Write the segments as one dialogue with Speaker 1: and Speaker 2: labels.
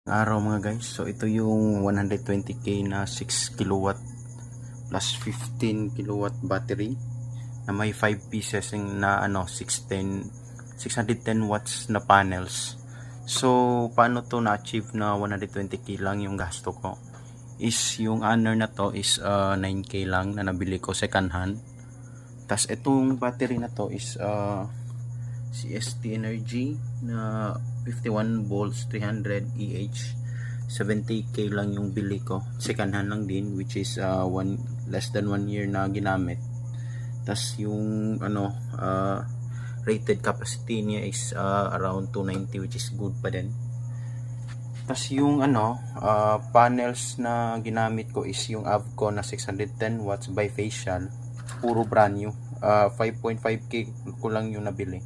Speaker 1: Araw mga guys, so ito yung 120k na 6 kilowatt plus 15 kilowatt battery na may 5 pieces na 610 watts na panels. So paano to na-achieve na 120k lang yung gasto ko is yung honor na to is 9k lang na nabili ko second hand. Tas itong battery na to is CST Energy na 51 volts 300 EH. 70k lang yung bili ko, second hand lang din, which is less than 1 year na ginamit. Tas yung rated capacity niya is around 290, which is good pa din. Tas yung panels na ginamit ko is yung Avco na 610 watts bifacial, puro brand new. 5.5k ko lang yung nabili,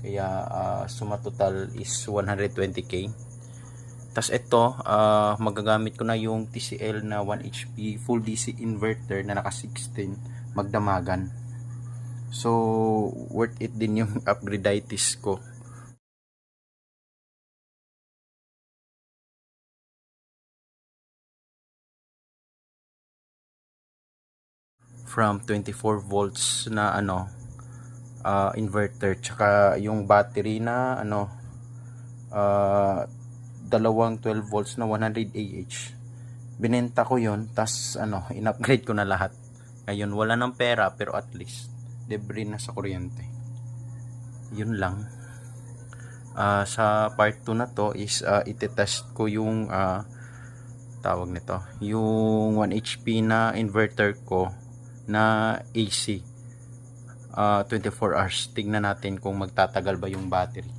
Speaker 1: kaya suma total is 120k. Tas ito magagamit ko na yung TCL na 1 HP full DC inverter na naka 16 magdamagan. So worth it din yung upgradeitis ko. From 24 volts na inverter, tsaka yung battery na dalawang 12 volts na 100 AH. Binenta ko yon, tas in-upgrade ko na lahat. Ngayon wala ng pera, pero at least libre na sa kuryente. Yun lang. Sa part 2 na to is itetest ko yung tawag nito, yung 1 HP na inverter ko na AC 24 hours. Tingnan natin kung magtatagal ba yung battery.